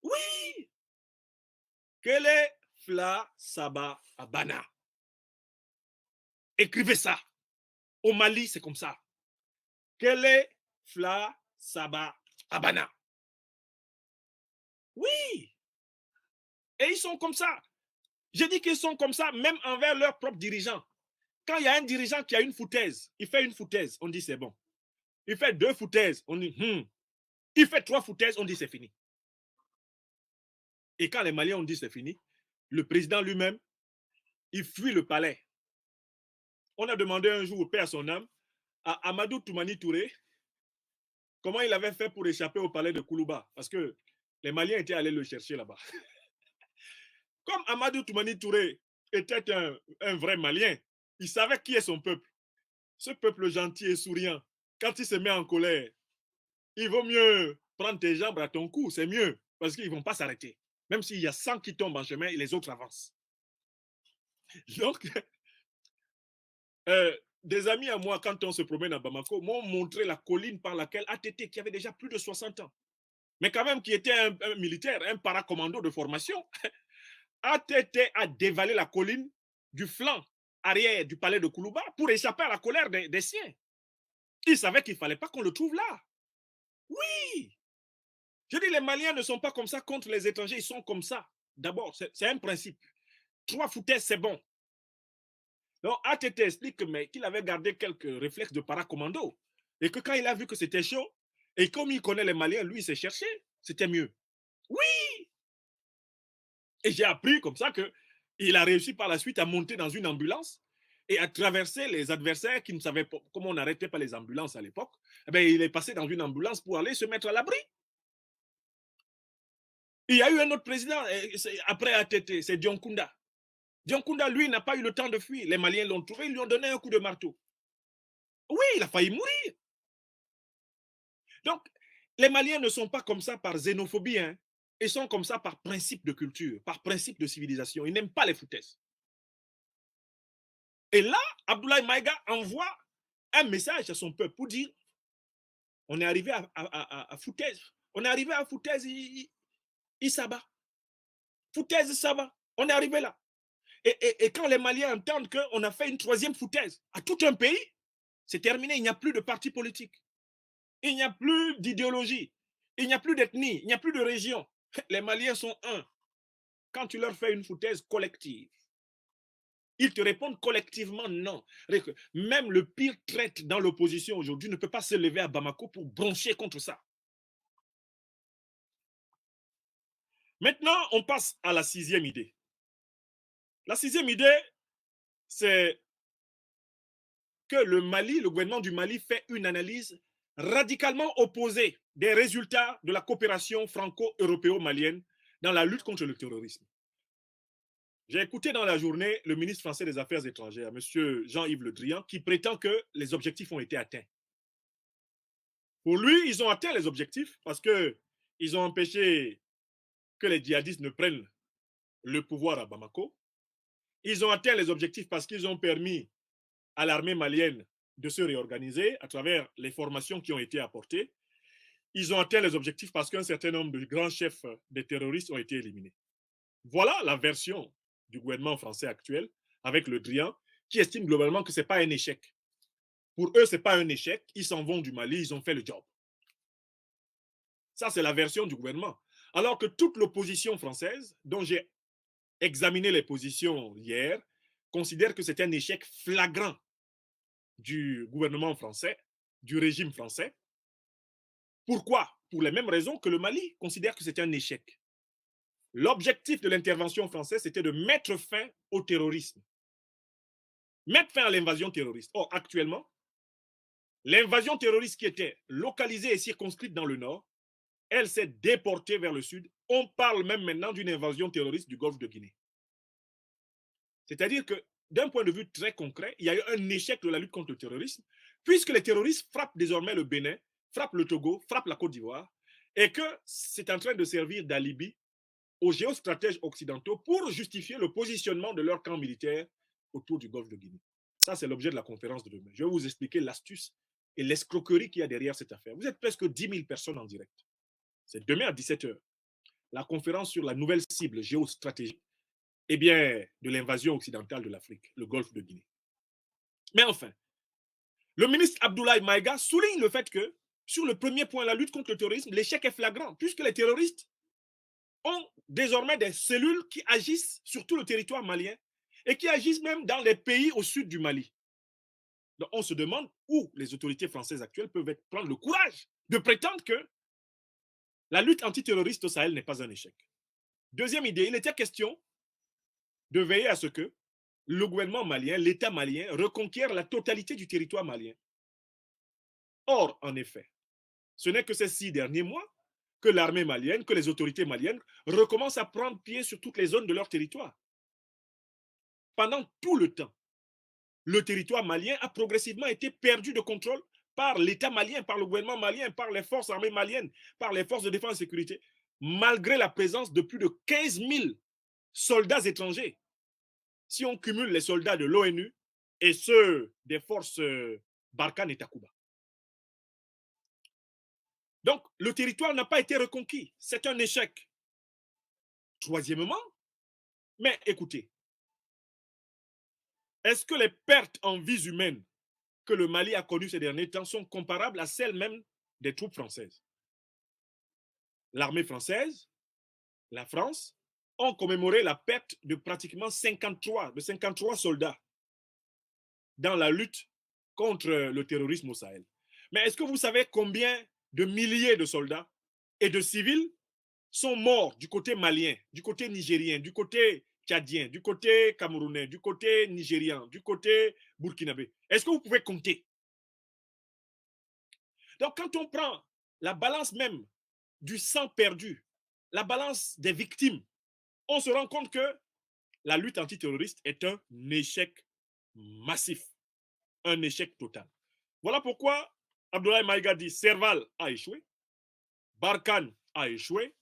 Oui! Kele Fla Saba Abana. Écrivez ça. Au Mali, c'est comme ça. Kele Fla Saba Abana. Oui! Et ils sont comme ça. Je dis qu'ils sont comme ça, même envers leurs propres dirigeants. Quand il y a un dirigeant qui a une foutaise, il fait une foutaise, on dit c'est bon. Il fait 2 foutaises, on dit Il fait 3 foutaises, on dit c'est fini. Et quand les Maliens ont dit c'est fini, le président lui-même, il fuit le palais. On a demandé un jour, paix à son âme, à Amadou Toumani Touré, comment il avait fait pour échapper au palais de Koulouba, parce que les Maliens étaient allés le chercher là-bas. Comme Amadou Toumani Touré était un vrai Malien, il savait qui est son peuple. Ce peuple gentil et souriant, quand il se met en colère, il vaut mieux prendre tes jambes à ton cou, c'est mieux, parce qu'ils ne vont pas s'arrêter. Même s'il y a 100 qui tombent en chemin, les autres avancent. Donc, des amis à moi, quand on se promène à Bamako, m'ont montré la colline par laquelle ATT, qui avait déjà plus de 60 ans, mais quand même qui était un militaire, un paracommando de formation, ATT a dévalé la colline du flanc arrière du palais de Koulouba pour échapper à la colère des siens. Il savait qu'il ne fallait pas qu'on le trouve là. Oui! Je dis, les Maliens ne sont pas comme ça contre les étrangers, ils sont comme ça. D'abord, c'est un principe. 3 foutaises, c'est bon. Donc, ATT explique qu'il avait gardé quelques réflexes de paracommando. Et que quand il a vu que c'était chaud, et comme il connaît les Maliens, lui, il s'est cherché, c'était mieux. Oui! Et j'ai appris comme ça qu'il a réussi par la suite à monter dans une ambulance et à traverser les adversaires qui ne savaient pas comment on n'arrêtait pas les ambulances à l'époque. Eh bien, il est passé dans une ambulance pour aller se mettre à l'abri. Il y a eu un autre président après ATT, c'est Dionkunda. Dionkunda, lui, n'a pas eu le temps de fuir. Les Maliens l'ont trouvé, ils lui ont donné un coup de marteau. Oui, il a failli mourir. Donc, les Maliens ne sont pas comme ça par xénophobie, hein. Ils sont comme ça par principe de culture, par principe de civilisation. Ils n'aiment pas les foutaises. Et là, Abdoulaye Maïga envoie un message à son peuple pour dire on est arrivé à foutaise. On est arrivé à foutaise, il s'abat. Foutaise, ça va. On est arrivé là. Et quand les Maliens entendent qu'on a fait une 3e foutaise à tout un pays, c'est terminé. Il n'y a plus de parti politique. Il n'y a plus d'idéologie. Il n'y a plus d'ethnie. Il n'y a plus de région. Les Maliens sont un. Quand tu leur fais une foutaise collective, ils te répondent collectivement non. Même le pire traître dans l'opposition aujourd'hui ne peut pas se lever à Bamako pour broncher contre ça. Maintenant, on passe à la 6e idée. La 6e idée, c'est que le Mali, le gouvernement du Mali fait une analyse radicalement opposée des résultats de la coopération franco-européo-malienne dans la lutte contre le terrorisme. J'ai écouté dans la journée le ministre français des Affaires étrangères, M. Jean-Yves Le Drian, qui prétend que les objectifs ont été atteints. Pour lui, ils ont atteint les objectifs parce qu'ils ont empêché que les djihadistes ne prennent le pouvoir à Bamako. Ils ont atteint les objectifs parce qu'ils ont permis à l'armée malienne de se réorganiser à travers les formations qui ont été apportées. Ils ont atteint les objectifs parce qu'un certain nombre de grands chefs des terroristes ont été éliminés. Voilà la version du gouvernement français actuel avec le Drian qui estime globalement que ce n'est pas un échec. Pour eux, ce n'est pas un échec. Ils s'en vont du Mali, ils ont fait le job. Ça, c'est la version du gouvernement. Alors que toute l'opposition française, dont j'ai examiné les positions hier, considère que c'est un échec flagrant du gouvernement français, du régime français. Pourquoi? Pour les mêmes raisons que le Mali considère que c'est un échec. L'objectif de l'intervention française, c'était de mettre fin au terrorisme, mettre fin à l'invasion terroriste. Or, actuellement, l'invasion terroriste qui était localisée et circonscrite dans le nord, elle s'est déportée vers le sud. On parle même maintenant d'une invasion terroriste du golfe de Guinée. C'est-à-dire que, d'un point de vue très concret, il y a eu un échec de la lutte contre le terrorisme, puisque les terroristes frappent désormais le Bénin, frappent le Togo, frappent la Côte d'Ivoire, et que c'est en train de servir d'alibi aux géostratèges occidentaux pour justifier le positionnement de leur camp militaire autour du golfe de Guinée. Ça, c'est l'objet de la conférence de demain. Je vais vous expliquer l'astuce et l'escroquerie qu'il y a derrière cette affaire. Vous êtes presque 10 000 personnes en direct. C'est demain à 17 h. La conférence sur la nouvelle cible géostratégique de l'invasion occidentale de l'Afrique, le golfe de Guinée. Mais enfin, le ministre Abdoulaye Maïga souligne le fait que, sur le premier point, la lutte contre le terrorisme, l'échec est flagrant, puisque les terroristes ont désormais des cellules qui agissent sur tout le territoire malien et qui agissent même dans les pays au sud du Mali. Donc on se demande où les autorités françaises actuelles peuvent prendre le courage de prétendre que la lutte antiterroriste au Sahel n'est pas un échec. Deuxième idée, il était question de veiller à ce que le gouvernement malien, l'État malien, reconquiert la totalité du territoire malien. Or, en effet, ce n'est que ces 6 derniers mois que l'armée malienne, que les autorités maliennes recommencent à prendre pied sur toutes les zones de leur territoire. Pendant tout le temps, le territoire malien a progressivement été perdu de contrôle par l'État malien, par le gouvernement malien, par les forces armées maliennes, par les forces de défense et de sécurité, malgré la présence de plus de 15 000 soldats étrangers. Si on cumule les soldats de l'ONU et ceux des forces Barkhane et Takuba. Donc, le territoire n'a pas été reconquis. C'est un échec. Troisièmement, mais écoutez, est-ce que les pertes en vies humaines que le Mali a connues ces derniers temps sont comparables à celles même des troupes françaises? L'armée française, la France, ont commémoré la perte de pratiquement 53 soldats dans la lutte contre le terrorisme au Sahel. Mais est-ce que vous savez combien de milliers de soldats et de civils sont morts du côté malien, du côté nigérien, du côté tchadien, du côté camerounais, du côté nigérian, du côté burkinabé? Est-ce que vous pouvez compter? Donc, quand on prend la balance même du sang perdu, la balance des victimes, on se rend compte que la lutte antiterroriste est un échec massif, un échec total. Voilà pourquoi Abdoulaye Maïga dit Serval a échoué, Barkhane a échoué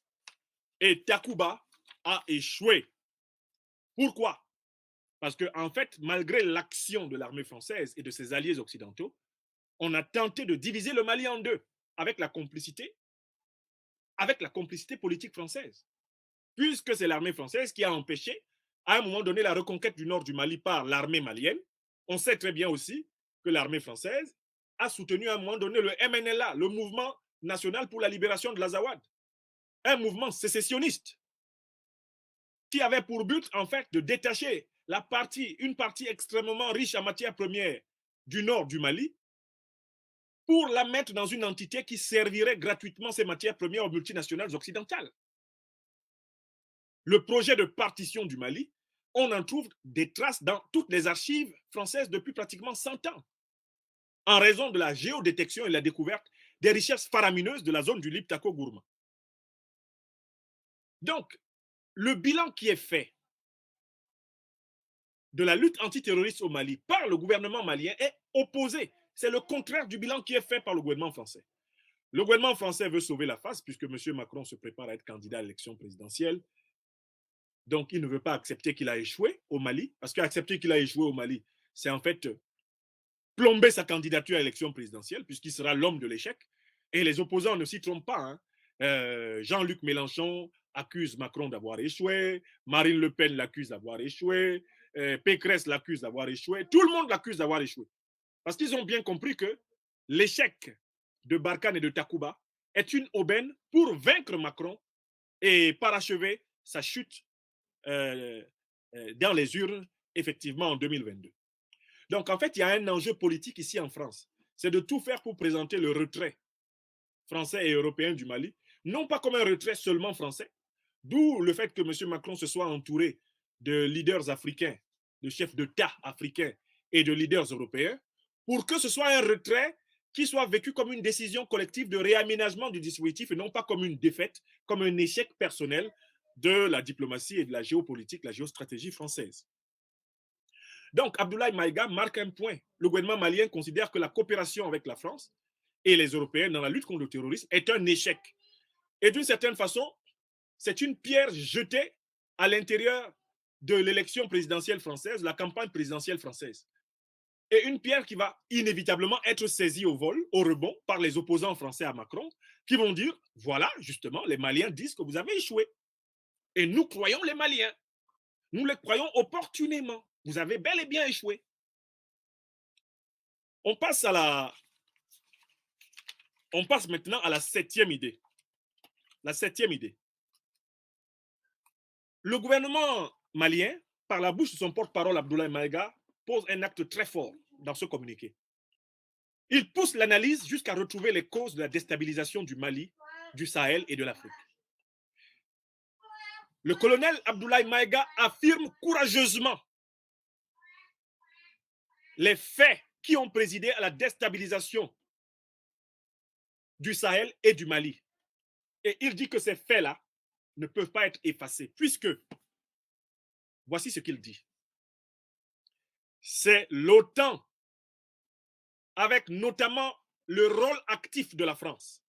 et Takuba a échoué. Pourquoi? Parce qu'en fait, malgré l'action de l'armée française et de ses alliés occidentaux, on a tenté de diviser le Mali en deux avec la complicité politique française. Puisque c'est l'armée française qui a empêché à un moment donné la reconquête du nord du Mali par l'armée malienne. On sait très bien aussi que l'armée française a soutenu à un moment donné le MNLA, le Mouvement national pour la libération de l'Azawad, un mouvement sécessionniste qui avait pour but en fait de détacher une partie extrêmement riche en matières premières du nord du Mali pour la mettre dans une entité qui servirait gratuitement ces matières premières aux multinationales occidentales. Le projet de partition du Mali, on en trouve des traces dans toutes les archives françaises depuis pratiquement 100 ans, en raison de la géodétection et la découverte des richesses faramineuses de la zone du Liptako-Gourma. Donc, le bilan qui est fait de la lutte antiterroriste au Mali par le gouvernement malien est opposé. C'est le contraire du bilan qui est fait par le gouvernement français. Le gouvernement français veut sauver la face puisque M. Macron se prépare à être candidat à l'élection présidentielle. Donc, il ne veut pas accepter qu'il a échoué au Mali, parce qu'accepter qu'il a échoué au Mali, c'est en fait plomber sa candidature à l'élection présidentielle, puisqu'il sera l'homme de l'échec. Et les opposants ne s'y trompent pas. Hein. Jean-Luc Mélenchon accuse Macron d'avoir échoué, Marine Le Pen l'accuse d'avoir échoué, Pécresse l'accuse d'avoir échoué, tout le monde l'accuse d'avoir échoué. Parce qu'ils ont bien compris que l'échec de Barkhane et de Takuba est une aubaine pour vaincre Macron et parachever sa chute dans les urnes, effectivement, en 2022. Donc, en fait, il y a un enjeu politique ici en France. C'est de tout faire pour présenter le retrait français et européen du Mali, non pas comme un retrait seulement français, d'où le fait que M. Macron se soit entouré de leaders africains, de chefs d'État africains et de leaders européens, pour que ce soit un retrait qui soit vécu comme une décision collective de réaménagement du dispositif et non pas comme une défaite, comme un échec personnel de la diplomatie et de la géopolitique, la géostratégie française. Donc, Abdoulaye Maïga marque un point. Le gouvernement malien considère que la coopération avec la France et les Européens dans la lutte contre le terrorisme est un échec. Et d'une certaine façon, c'est une pierre jetée à l'intérieur de l'élection présidentielle française, la campagne présidentielle française. Et une pierre qui va inévitablement être saisie au vol, au rebond, par les opposants français à Macron, qui vont dire, voilà, justement, les Maliens disent que vous avez échoué. Et nous croyons les Maliens. Nous les croyons opportunément. Vous avez bel et bien échoué. On passe maintenant à la 7e idée. La 7e idée. Le gouvernement malien, par la bouche de son porte-parole Abdoulaye Maïga, pose un acte très fort dans ce communiqué. Il pousse l'analyse jusqu'à retrouver les causes de la déstabilisation du Mali, du Sahel et de l'Afrique. Le colonel Abdoulaye Maïga affirme courageusement les faits qui ont présidé à la déstabilisation du Sahel et du Mali. Et il dit que ces faits-là ne peuvent pas être effacés, puisque, voici ce qu'il dit. C'est l'OTAN, avec notamment le rôle actif de la France,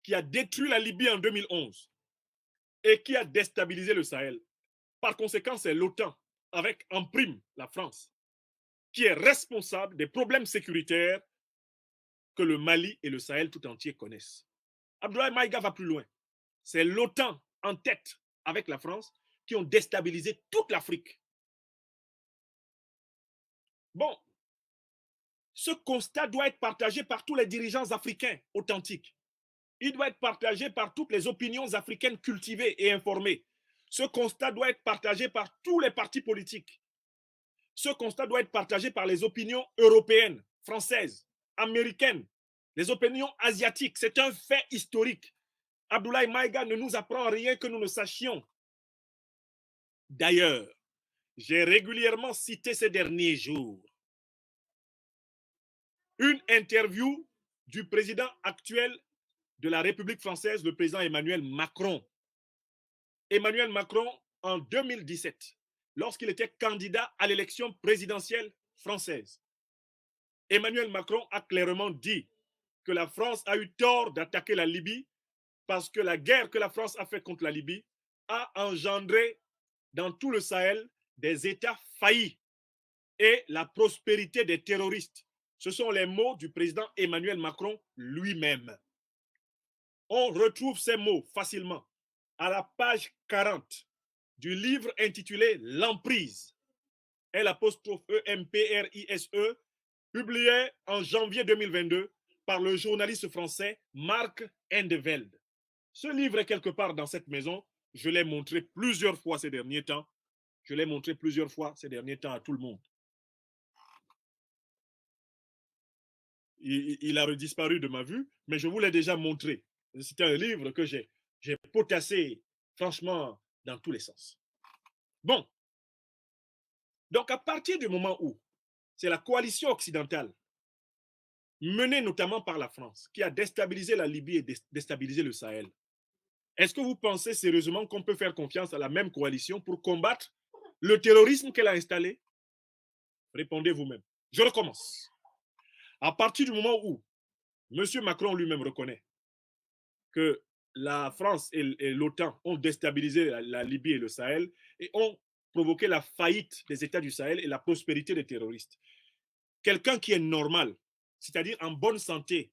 qui a détruit la Libye en 2011 et qui a déstabilisé le Sahel. Par conséquent, c'est l'OTAN, avec en prime la France, qui est responsable des problèmes sécuritaires que le Mali et le Sahel tout entier connaissent. Abdoulaye Maïga va plus loin. C'est l'OTAN en tête avec la France qui ont déstabilisé toute l'Afrique. Bon, ce constat doit être partagé par tous les dirigeants africains authentiques. Il doit être partagé par toutes les opinions africaines cultivées et informées. Ce constat doit être partagé par tous les partis politiques. Ce constat doit être partagé par les opinions européennes, françaises, américaines, les opinions asiatiques. C'est un fait historique. Abdoulaye Maïga ne nous apprend rien que nous ne sachions. D'ailleurs, j'ai régulièrement cité ces derniers jours une interview du président actuel de la République française, le président Emmanuel Macron. Emmanuel Macron, en 2017, lorsqu'il était candidat à l'élection présidentielle française, Emmanuel Macron a clairement dit que la France a eu tort d'attaquer la Libye parce que la guerre que la France a faite contre la Libye a engendré dans tout le Sahel des États faillis et la prospérité des terroristes. Ce sont les mots du président Emmanuel Macron lui-même. On retrouve ces mots facilement à la page 40 du livre intitulé L'emprise, L'Emprise, publié en janvier 2022 par le journaliste français Marc Endeveld. Ce livre est quelque part dans cette maison. Je l'ai montré plusieurs fois ces derniers temps. Je l'ai montré plusieurs fois ces derniers temps à tout le monde. Il a redisparu de ma vue, mais je vous l'ai déjà montré. C'était un livre que j'ai potassé, franchement, dans tous les sens. Bon. Donc, à partir du moment où c'est la coalition occidentale, menée notamment par la France, qui a déstabilisé la Libye et déstabilisé le Sahel, est-ce que vous pensez sérieusement qu'on peut faire confiance à la même coalition pour combattre le terrorisme qu'elle a installé? Répondez vous-même. Je recommence. À partir du moment où M. Macron lui-même reconnaît que la France et l'OTAN ont déstabilisé la Libye et le Sahel et ont provoqué la faillite des États du Sahel et la prospérité des terroristes. Quelqu'un qui est normal, c'est-à-dire en bonne santé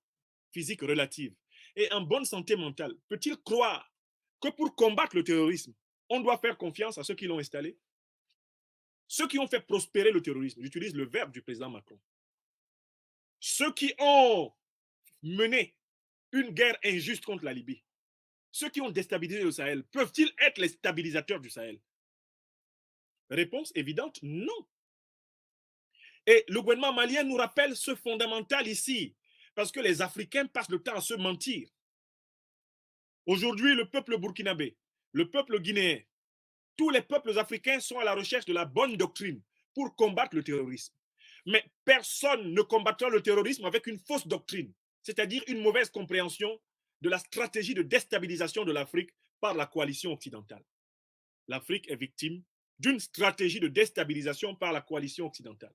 physique relative et en bonne santé mentale, peut-il croire que pour combattre le terrorisme, on doit faire confiance à ceux qui l'ont installé? Ceux qui ont fait prospérer le terrorisme, j'utilise le verbe du président Macron, ceux qui ont mené une guerre injuste contre la Libye, ceux qui ont déstabilisé le Sahel, peuvent-ils être les stabilisateurs du Sahel? Réponse évidente, non. Et le gouvernement malien nous rappelle ce fondamental ici, parce que les Africains passent le temps à se mentir. Aujourd'hui, le peuple burkinabé, le peuple guinéen, tous les peuples africains sont à la recherche de la bonne doctrine pour combattre le terrorisme. Mais personne ne combattra le terrorisme avec une fausse doctrine, c'est-à-dire une mauvaise compréhension de la stratégie de déstabilisation de l'Afrique par la coalition occidentale. L'Afrique est victime d'une stratégie de déstabilisation par la coalition occidentale.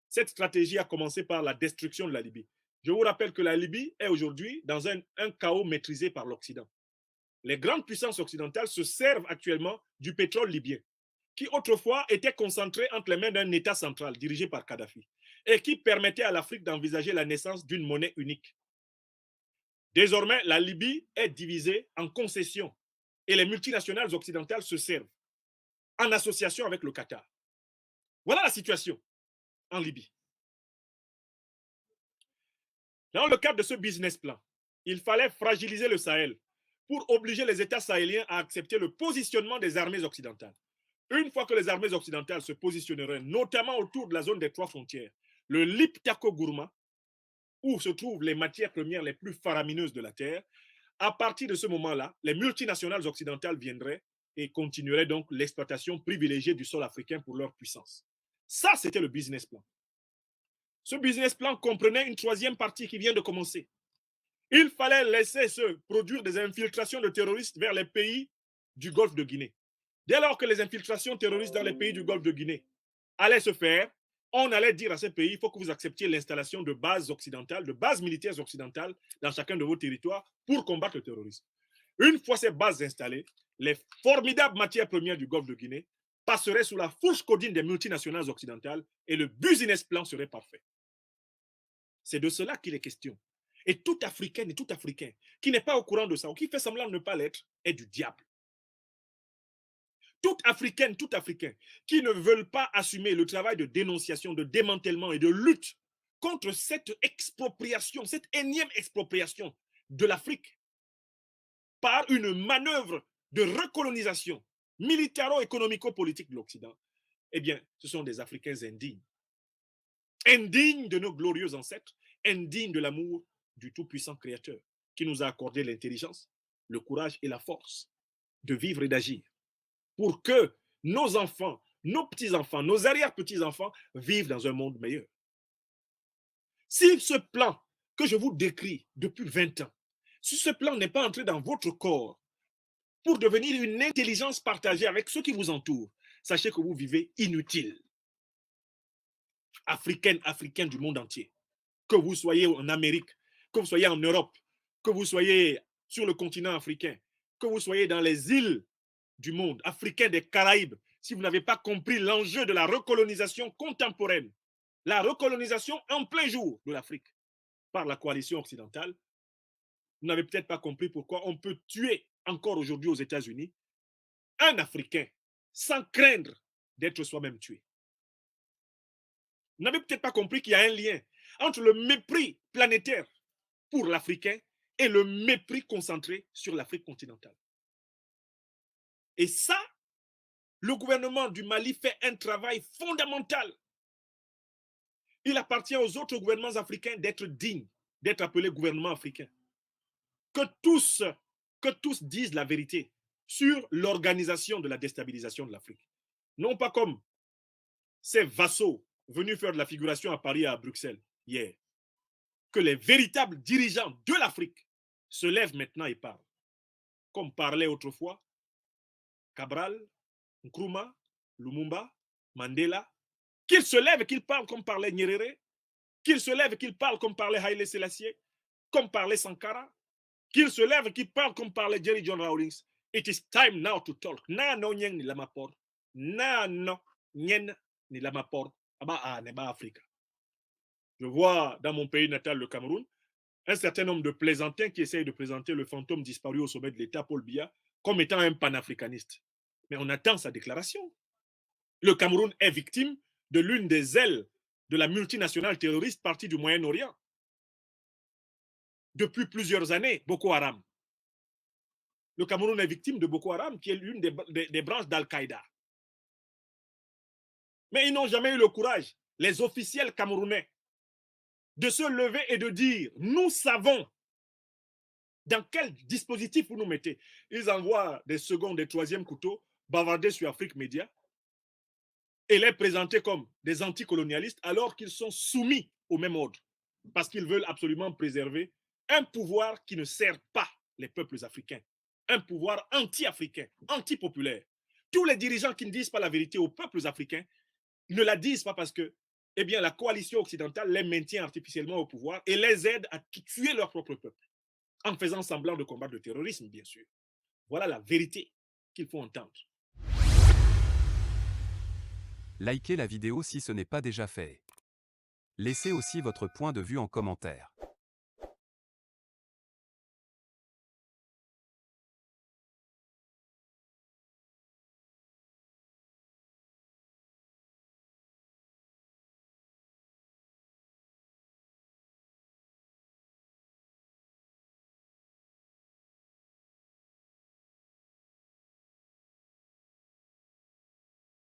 Cette stratégie a commencé par la destruction de la Libye. Je vous rappelle que la Libye est aujourd'hui dans un chaos maîtrisé par l'Occident. Les grandes puissances occidentales se servent actuellement du pétrole libyen, qui autrefois était concentré entre les mains d'un État central dirigé par Kadhafi et qui permettait à l'Afrique d'envisager la naissance d'une monnaie unique. Désormais, la Libye est divisée en concessions et les multinationales occidentales se servent en association avec le Qatar. Voilà la situation en Libye. Dans le cadre de ce business plan, il fallait fragiliser le Sahel pour obliger les États sahéliens à accepter le positionnement des armées occidentales. Une fois que les armées occidentales se positionneraient, notamment autour de la zone des 3 frontières, le Liptako Gourma, où se trouvent les matières premières les plus faramineuses de la Terre, à partir de ce moment-là, les multinationales occidentales viendraient et continueraient donc l'exploitation privilégiée du sol africain pour leur puissance. Ça, c'était le business plan. Ce business plan comprenait une troisième partie qui vient de commencer. Il fallait laisser se produire des infiltrations de terroristes vers les pays du Golfe de Guinée. Dès lors que les infiltrations terroristes dans les pays du Golfe de Guinée allaient se faire, on allait dire à ces pays, il faut que vous acceptiez l'installation de bases occidentales, de bases militaires occidentales dans chacun de vos territoires pour combattre le terrorisme. Une fois ces bases installées, les formidables matières premières du Golfe de Guinée passeraient sous la fourche codine des multinationales occidentales et le business plan serait parfait. C'est de cela qu'il est question. Et tout Africain et tout Africain qui n'est pas au courant de ça ou qui fait semblant de ne pas l'être est du diable. Toute Africaine, tout Africain qui ne veulent pas assumer le travail de dénonciation, de démantèlement et de lutte contre cette expropriation, cette énième expropriation de l'Afrique par une manœuvre de recolonisation militaro-économico-politique de l'Occident, eh bien, ce sont des Africains indignes. Indignes de nos glorieux ancêtres, indignes de l'amour du tout-puissant Créateur qui nous a accordé l'intelligence, le courage et la force de vivre et d'agir pour que nos enfants, nos petits-enfants, nos arrière-petits-enfants vivent dans un monde meilleur. Si ce plan que je vous décris depuis 20 ans, si ce plan n'est pas entré dans votre corps pour devenir une intelligence partagée avec ceux qui vous entourent, sachez que vous vivez inutile. Africaine, Africain du monde entier. Que vous soyez en Amérique, que vous soyez en Europe, que vous soyez sur le continent africain, que vous soyez dans les îles du monde, africains des Caraïbes, si vous n'avez pas compris l'enjeu de la recolonisation contemporaine, la recolonisation en plein jour de l'Afrique par la coalition occidentale, vous n'avez peut-être pas compris pourquoi on peut tuer encore aujourd'hui aux États-Unis un Africain sans craindre d'être soi-même tué. Vous n'avez peut-être pas compris qu'il y a un lien entre le mépris planétaire pour l'Africain et le mépris concentré sur l'Afrique continentale. Et ça, le gouvernement du Mali fait un travail fondamental. Il appartient aux autres gouvernements africains d'être dignes, d'être appelés gouvernements africains. Que tous disent la vérité sur l'organisation de la déstabilisation de l'Afrique. Non pas comme ces vassaux venus faire de la figuration à Paris et à Bruxelles hier. Que les véritables dirigeants de l'Afrique se lèvent maintenant et parlent. Comme parlait autrefois Cabral, Nkrumah, Lumumba, Mandela, qu'ils se lèvent et qu'ils parlent comme parlait Nyerere, qu'ils se lèvent et qu'ils parlent comme parlait Haïlé Sélassié, comme parlait Sankara, qu'il se lève et qu'il parle comme parlait Jerry John Rawlings. It is time now to talk. Na no nyen ni lama por. Na no nyen ni lama por. Aba neba Africa. Je vois dans mon pays natal, le Cameroun, un certain nombre de plaisantins qui essayent de présenter le fantôme disparu au sommet de l'État, Paul Biya, comme étant un panafricaniste. Mais on attend sa déclaration. Le Cameroun est victime de l'une des ailes de la multinationale terroriste partie du Moyen-Orient. Depuis plusieurs années, Boko Haram. Le Cameroun est victime de Boko Haram, qui est l'une des branches d'Al-Qaïda. Mais ils n'ont jamais eu le courage, les officiels camerounais, de se lever et de dire, nous savons dans quel dispositif vous nous mettez. Ils envoient des seconds, des troisièmes couteaux, bavarder sur Afrique Média, et les présenter comme des anticolonialistes, alors qu'ils sont soumis au même ordre, parce qu'ils veulent absolument préserver un pouvoir qui ne sert pas les peuples africains, un pouvoir anti-africain, anti-populaire. Tous les dirigeants qui ne disent pas la vérité aux peuples africains ne la disent pas parce que eh bien, la coalition occidentale les maintient artificiellement au pouvoir et les aide à tuer leur propre peuple, en faisant semblant de combattre le terrorisme, bien sûr. Voilà la vérité qu'il faut entendre. Likez la vidéo si ce n'est pas déjà fait. Laissez aussi votre point de vue en commentaire.